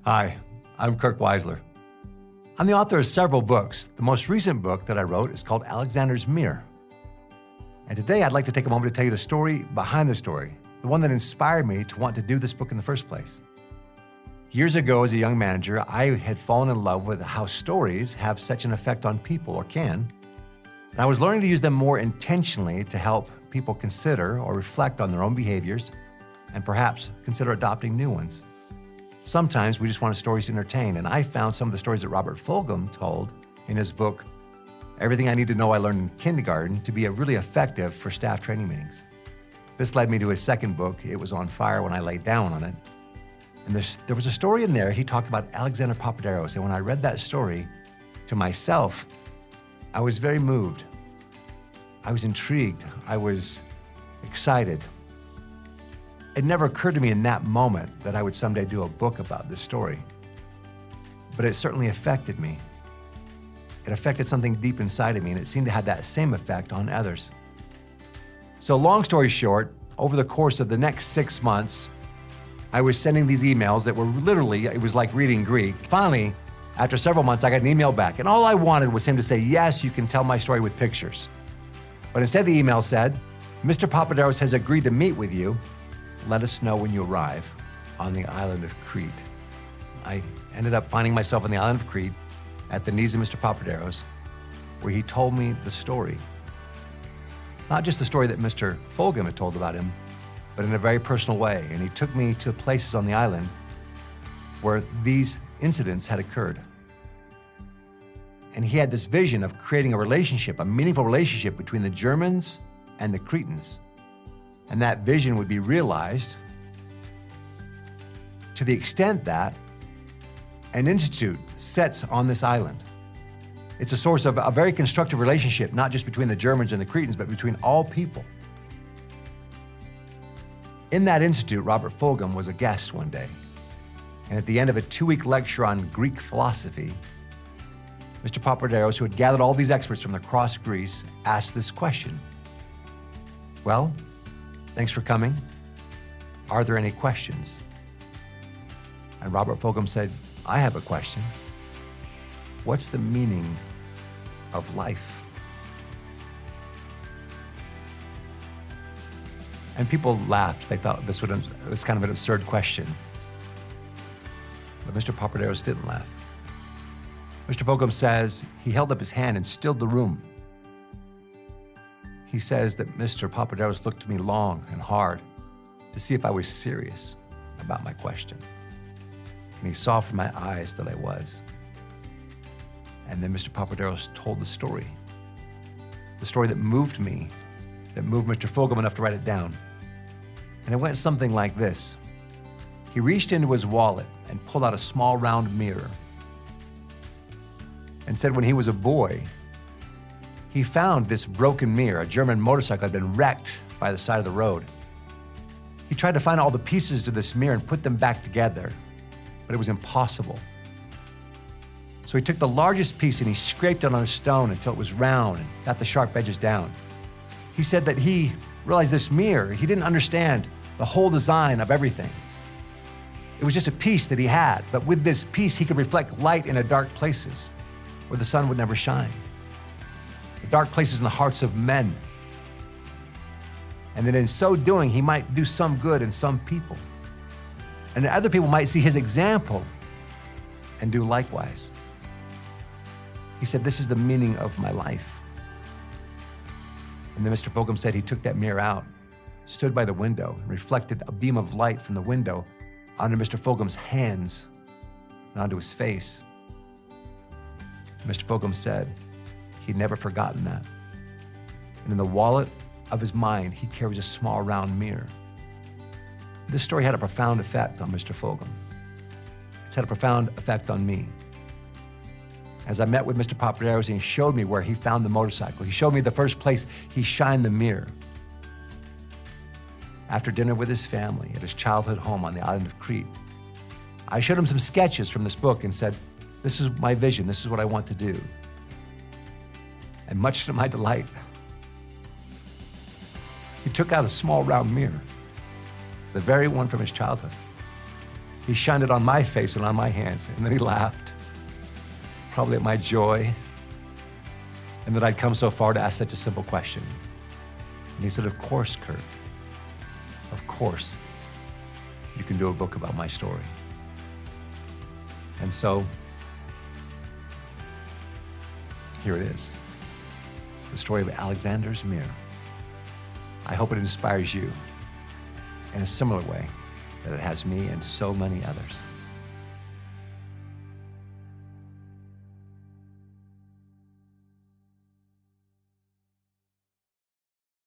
Hi, I'm Kirk Weisler. I'm the author of several books. The most recent book that I wrote is called Alexander's Mirror. And today I'd like to take a moment to tell you the story behind the story, the one that inspired me to want to do this book in the first place. Years ago, as a young manager, I had fallen in love with how stories have such an effect on people, or can. And I was learning to use them more intentionally to help people consider or reflect on their own behaviors and perhaps consider adopting new ones. Sometimes we just want stories to entertain, and I found some of the stories that Robert Fulghum told in his book, Everything I Need to Know I Learned in Kindergarten, to be really effective for staff training meetings. This led me to his second book, It Was on Fire When I Laid Down on It. And there was a story in there, he talked about Alexander Papaderos, and when I read that story to myself, I was very moved. I was intrigued. I was excited. It never occurred to me in that moment that I would someday do a book about this story. But it certainly affected me. It affected something deep inside of me, and it seemed to have that same effect on others. So long story short, over the course of the next 6 months, I was sending these emails that were literally, it was like reading Greek. Finally, after several months, I got an email back, and all I wanted was him to say, yes, you can tell my story with pictures. But instead the email said, Mr. Papaderos has agreed to meet with you. Let us know when you arrive on the island of Crete. I ended up finding myself on the island of Crete at the knees of Mr. Papaderos, where he told me the story. Not just the story that Mr. Fulghum had told about him, but in a very personal way. And he took me to places on the island where these incidents had occurred. And he had this vision of creating a relationship, a meaningful relationship between the Germans and the Cretans. And that vision would be realized to the extent that an institute sits on this island. It's a source of a very constructive relationship, not just between the Germans and the Cretans, but between all people. In that institute, Robert Fulghum was a guest one day. And at the end of a 2-week lecture on Greek philosophy, Mr. Papaderos, who had gathered all these experts from across Greece, asked this question. Well, thanks for coming. Are there any questions? And Robert Fulghum said, I have a question. What's the meaning of life? And people laughed. They thought this was kind of an absurd question. But Mr. Papaderos didn't laugh. Mr. Fulghum says he held up his hand and stilled the room. He says that Mr. Papaderos looked at me long and hard to see if I was serious about my question. And he saw from my eyes that I was. And then Mr. Papaderos told the story that moved me, that moved Mr. Fulghum enough to write it down. And it went something like this. He reached into his wallet and pulled out a small round mirror and said when he was a boy, he found this broken mirror. A German motorcycle had been wrecked by the side of the road. He tried to find all the pieces to this mirror and put them back together, but it was impossible. So he took the largest piece and he scraped it on a stone until it was round and got the sharp edges down. He said that he realized this mirror, he didn't understand the whole design of everything. It was just a piece that he had, but with this piece, he could reflect light into dark places where the sun would never shine. The dark places in the hearts of men. And that in so doing, he might do some good in some people. And other people might see his example and do likewise. He said, this is the meaning of my life. And then Mr. Fulghum said he took that mirror out, stood by the window, and reflected a beam of light from the window onto Mr. Fulghum's hands and onto his face. Mr. Fulghum said he'd never forgotten that. And in the wallet of his mind, he carries a small round mirror. This story had a profound effect on Mr. Fulghum. It's had a profound effect on me. As I met with Mr. Papaderos, and he showed me where he found the motorcycle. He showed me the first place he shined the mirror. After dinner with his family at his childhood home on the island of Crete, I showed him some sketches from this book and said, this is my vision, this is what I want to do. And much to my delight, he took out a small round mirror, the very one from his childhood. He shined it on my face and on my hands, and then he laughed, probably at my joy, and that I'd come so far to ask such a simple question. And he said, "Of course, Kirk, of course, you can do a book about my story." And so, here it is, the story of Alexander's mirror. I hope it inspires you in a similar way that it has me and so many others.